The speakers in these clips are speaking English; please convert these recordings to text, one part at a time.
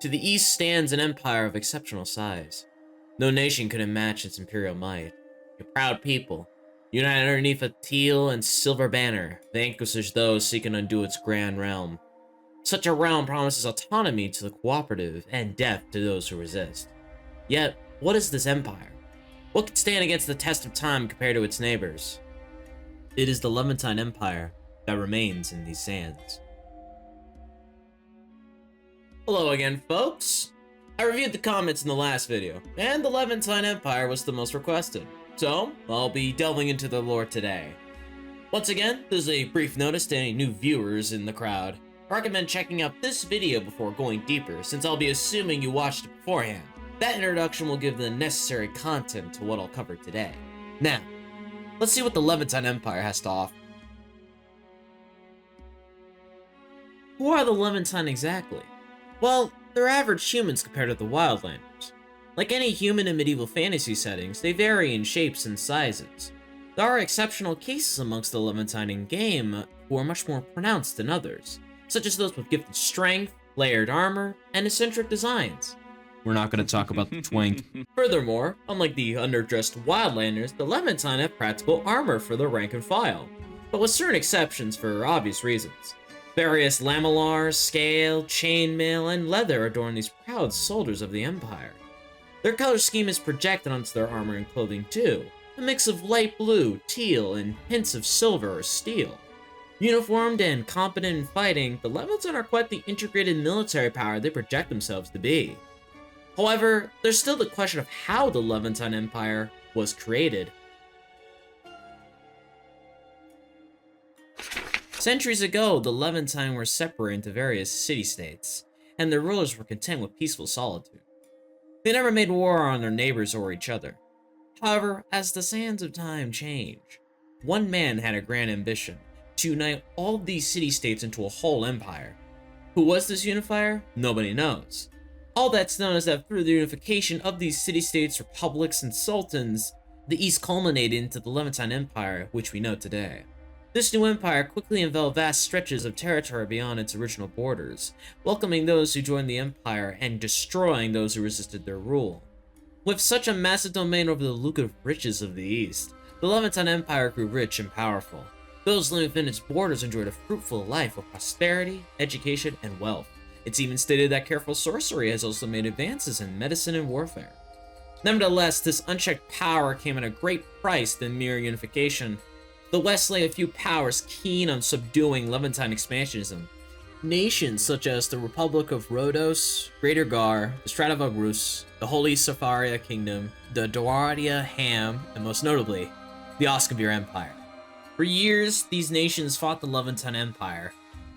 To the east stands an empire of exceptional size. No nation could match its imperial might. A proud people, united underneath a teal and silver banner, vanquishes those seeking to undo its grand realm. Such a realm promises autonomy to the cooperative and death to those who resist. Yet, what is this empire? What could stand against the test of time compared to its neighbors? It is the Levantine Empire that remains in these sands. Hello again, folks! I reviewed the comments in the last video, and the Levantine Empire was the most requested, so I'll be delving into the lore today. Once again, there's a brief notice to any new viewers in the crowd. I recommend checking out this video before going deeper, since I'll be assuming you watched it beforehand. That introduction will give the necessary content to what I'll cover today. Now, let's see what the Levantine Empire has to offer. Who are the Levantine exactly? Well, they're average humans compared to the Wildlanders. Like any human in medieval fantasy settings, they vary in shapes and sizes. There are exceptional cases amongst the Levantine in-game who are much more pronounced than others, such as those with gifted strength, layered armor, and eccentric designs. We're not going to talk about the twink. Furthermore, unlike the underdressed Wildlanders, the Levantine have practical armor for the rank and file, but with certain exceptions for obvious reasons. Various lamellars, scale, chainmail, and leather adorn these proud soldiers of the Empire. Their color scheme is projected onto their armor and clothing too, a mix of light blue, teal, and hints of silver or steel. Uniformed and competent in fighting, the Levantine are quite the integrated military power they project themselves to be. However, there's still the question of how the Levantine Empire was created. Centuries ago, the Levantine were separated into various city-states, and their rulers were content with peaceful solitude. They never made war on their neighbors or each other. However, as the sands of time change, one man had a grand ambition: to unite all of these city-states into a whole empire. Who was this unifier? Nobody knows. All that's known is that through the unification of these city-states, republics, and sultans, the East culminated into the Levantine Empire, which we know today. This new empire quickly enveloped vast stretches of territory beyond its original borders, welcoming those who joined the empire and destroying those who resisted their rule. With such a massive domain over the lucrative riches of the East, the Levantine Empire grew rich and powerful. Those living within its borders enjoyed a fruitful life of prosperity, education, and wealth. It's even stated that careful sorcery has also made advances in medicine and warfare. Nevertheless, this unchecked power came at a great price than mere unification. The West lay a few powers keen on subduing Levantine expansionism. Nations such as the Republic of Rhodos, Greater Gar, the Stradivar Rus, the Holy Safaria Kingdom, the Doradia Ham, and most notably, the Oscavir Empire. For years, these nations fought the Levantine Empire.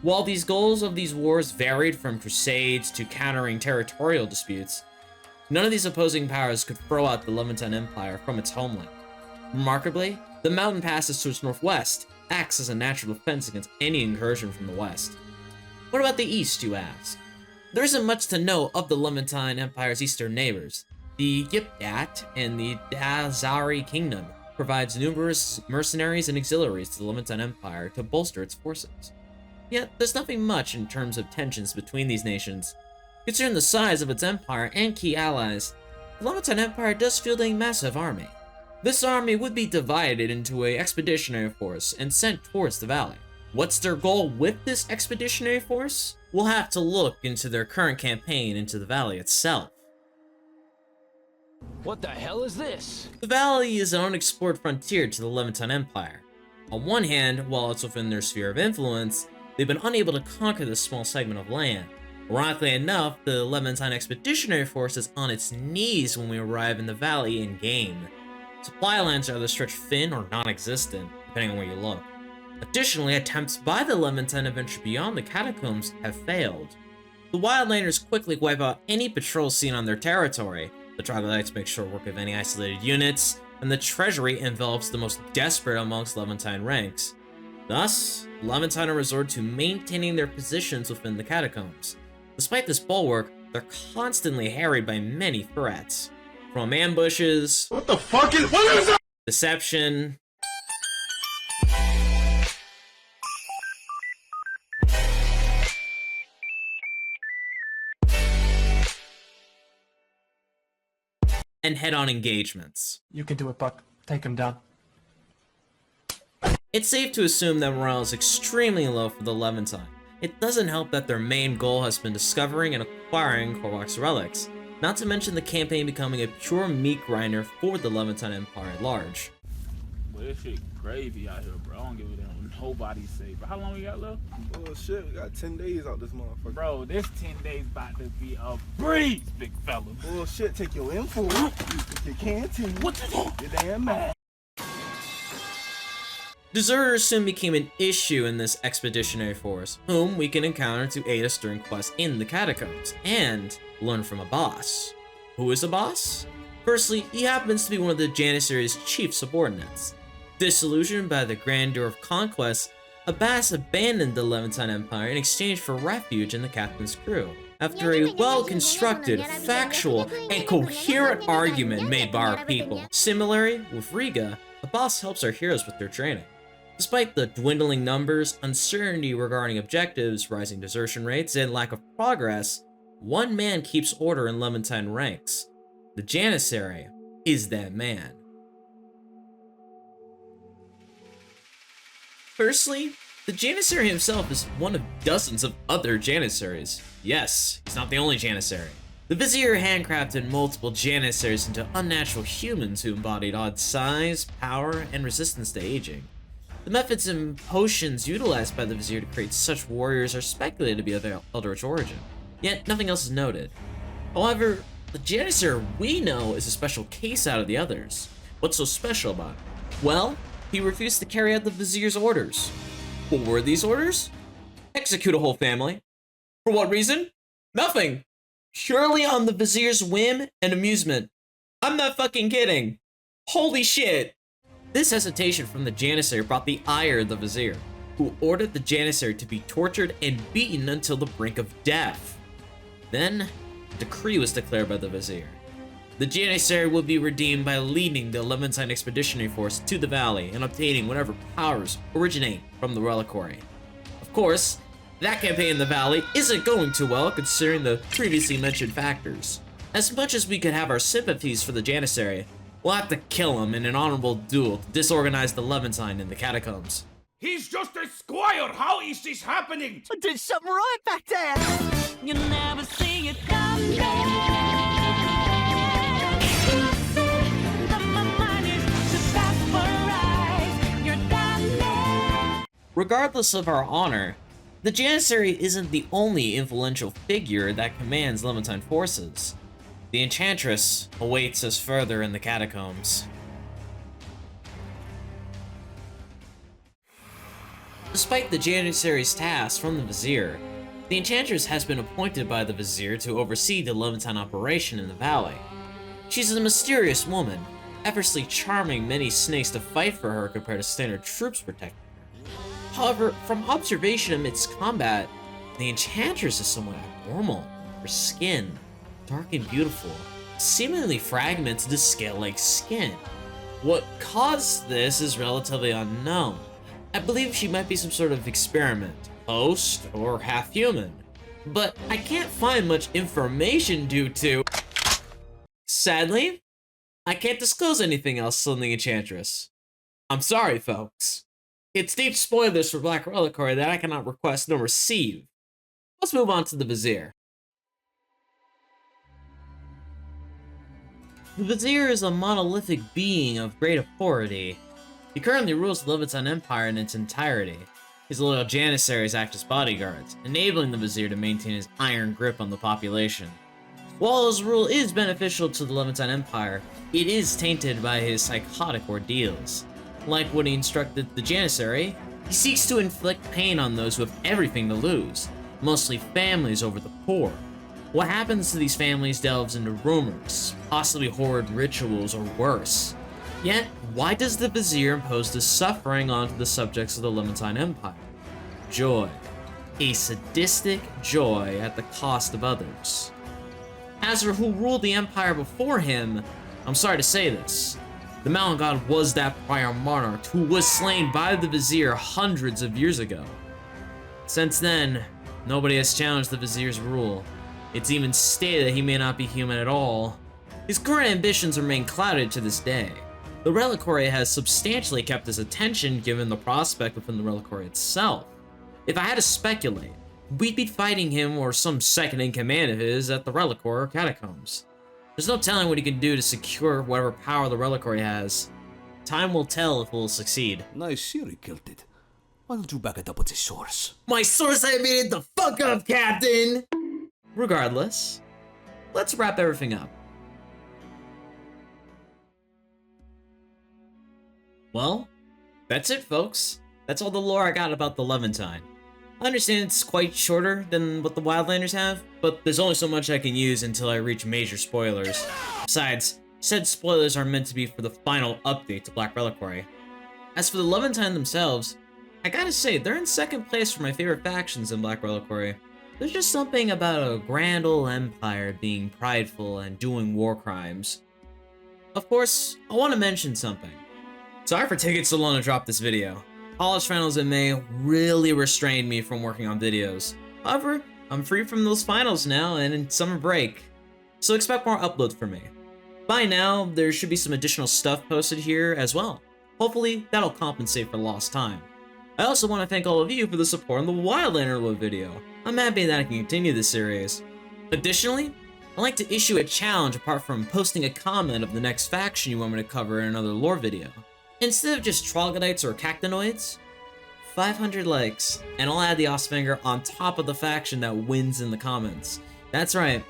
While these goals of these wars varied from crusades to countering territorial disputes, none of these opposing powers could throw out the Levantine Empire from its homeland. Remarkably, the mountain passes to its northwest, acts as a natural defense against any incursion from the west. What about the east, you ask? There isn't much to know of the Levantine Empire's eastern neighbors. The Yipdat and the Dazari Kingdom provides numerous mercenaries and auxiliaries to the Levantine Empire to bolster its forces. Yet, there's nothing much in terms of tensions between these nations. Considering the size of its empire and key allies, the Levantine Empire does field a massive army. This army would be divided into an expeditionary force and sent towards the valley. What's their goal with this expeditionary force? We'll have to look into their current campaign into the valley itself. What the hell is this? The valley is an unexplored frontier to the Levantine Empire. On one hand, while it's within their sphere of influence, they've been unable to conquer this small segment of land. Ironically enough, the Levantine Expeditionary Force is on its knees when we arrive in the valley in-game. Supply lines are either stretched thin or non-existent, depending on where you look. Additionally, attempts by the Levantine to venture beyond the catacombs have failed. The Wildlanders quickly wipe out any patrols seen on their territory. The troglodytes make short work of any isolated units, and the treasury envelops the most desperate amongst Levantine ranks. Thus, the Levantine are resorted to maintaining their positions within the catacombs. Despite this bulwark, they're constantly harried by many threats. From ambushes, what is that? Deception, and head-on engagements. You can do it, Buck. Take him down. It's safe to assume that morale is extremely low for the Levantine. It doesn't help that their main goal has been discovering and acquiring Korvok's relics, not to mention the campaign becoming a pure meat grinder for the Levantine Empire at large. Well, this shit crazy out here, bro. I don't give a damn what nobody say. But how long we got left? Oh shit, we got 10 days out this motherfucker. Bro, this 10 days about to be a breeze, big fella. Oh shit, take your info. Take your canteen. What you doing? You're damn mad. Deserters soon became an issue in this expeditionary force, whom we can encounter to aid us during quests in the catacombs, and learn from a boss. Who is a boss? Firstly, he happens to be one of the Janissary's chief subordinates. Disillusioned by the grandeur of conquest, Abbas abandoned the Levantine Empire in exchange for refuge in the captain's crew, after a well-constructed, factual, and coherent argument made by our people. Similarly, with Riga, Abbas helps our heroes with their training. Despite the dwindling numbers, uncertainty regarding objectives, rising desertion rates, and lack of progress, one man keeps order in Levantine ranks. The Janissary is that man. Firstly, the Janissary himself is one of dozens of other Janissaries. Yes, he's not the only Janissary. The Vizier handcrafted multiple Janissaries into unnatural humans who embodied odd size, power, and resistance to aging. The methods and potions utilized by the Vizier to create such warriors are speculated to be of Eldritch origin, yet nothing else is noted. However, the Janiser we know is a special case out of the others. What's so special about him? Well, he refused to carry out the Vizier's orders. What were these orders? Execute a whole family. For what reason? Nothing. Purely on the Vizier's whim and amusement. I'm not fucking kidding. Holy shit. This hesitation from the Janissary brought the ire of the Vizier, who ordered the Janissary to be tortured and beaten until the brink of death. Then, a decree was declared by the Vizier. The Janissary would be redeemed by leading the Levantine Expeditionary Force to the valley and obtaining whatever powers originate from the Reliquary. Of course, that campaign in the valley isn't going too well considering the previously mentioned factors. As much as we could have our sympathies for the Janissary, we'll have to kill him in an honorable duel to disorganize the Levantine in the catacombs. He's just a squire! How is this happening? I did something right back there! You never see it coming! Regardless of our honor, the Janissary isn't the only influential figure that commands Levantine forces. The Enchantress awaits us further in the catacombs. Despite the Janissary's tasks from the Vizier, the Enchantress has been appointed by the Vizier to oversee the Levantine operation in the valley. She's a mysterious woman, effortlessly charming many snakes to fight for her compared to standard troops protecting her. However, from observation amidst combat, the Enchantress is somewhat abnormal. Her skin, dark and beautiful, seemingly fragmented to scale-like skin. What caused this is relatively unknown. I believe she might be some sort of experiment, host, or half-human. But I can't find much information due to... Sadly, I can't disclose anything else on the Enchantress. I'm sorry, folks. It's deep spoilers for Black Reliquary that I cannot request nor receive. Let's move on to the Vizier. The Vizier is a monolithic being of great authority. He currently rules the Levantine Empire in its entirety. His loyal Janissaries act as bodyguards, enabling the Vizier to maintain his iron grip on the population. While his rule is beneficial to the Levantine Empire, it is tainted by his psychotic ordeals. Like what he instructed the Janissary, he seeks to inflict pain on those who have everything to lose, mostly families over the poor. What happens to these families delves into rumors, possibly horrid rituals or worse. Yet, why does the Vizier impose this suffering onto the subjects of the Levantine Empire? Joy. A sadistic joy at the cost of others. As for who ruled the empire before him, I'm sorry to say this. The Mountain God was that prior monarch who was slain by the Vizier hundreds of years ago. Since then, nobody has challenged the Vizier's rule. It's even stated that he may not be human at all. His current ambitions remain clouded to this day. The Reliquary has substantially kept his attention given the prospect within the Reliquary itself. If I had to speculate, we'd be fighting him or some second-in-command of his at the Reliquary or Catacombs. There's no telling what he can do to secure whatever power the Reliquary has. Time will tell if we'll succeed. Nice Siri killed it. Why don't you back it up with the source? My source I made it the fuck up, Captain! Regardless, let's wrap everything up. Well, that's it, folks. That's all the lore I got about the Levantine. I understand it's quite shorter than what the Wildlanders have, but there's only so much I can use until I reach major spoilers. Besides, said spoilers are meant to be for the final update to Black Reliquary. As for the Levantine themselves, I gotta say, they're in second place for my favorite factions in Black Reliquary. There's just something about a grand old empire being prideful and doing war crimes. Of course, I want to mention something. Sorry for taking so long to drop this video. College finals in May really restrained me from working on videos. However, I'm free from those finals now and in summer break, so expect more uploads from me. By now, there should be some additional stuff posted here as well. Hopefully, that'll compensate for lost time. I also want to thank all of you for the support on the Wildlander lore video. I'm happy that I can continue this series. Additionally, I'd like to issue a challenge apart from posting a comment of the next faction you want me to cover in another lore video. Instead of just troglodytes or cactanoids, 500 likes, and I'll add the Ostfinger on top of the faction that wins in the comments. That's right,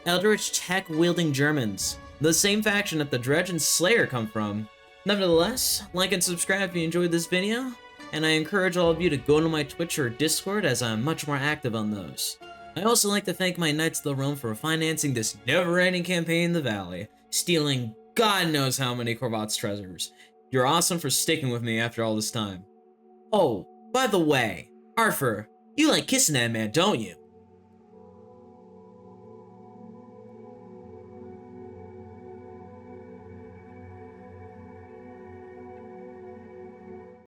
Eldritch tech-wielding Germans, the same faction that the Dredge and Slayer come from. Nevertheless, like and subscribe if you enjoyed this video, and I encourage all of you to go to my Twitch or Discord as I'm much more active on those. I also like to thank my Knights of the Realm for financing this never-ending campaign in the Valley, stealing God knows how many Korvat's treasures. You're awesome for sticking with me after all this time. Oh, by the way, Arthur, you like kissing that man, don't you?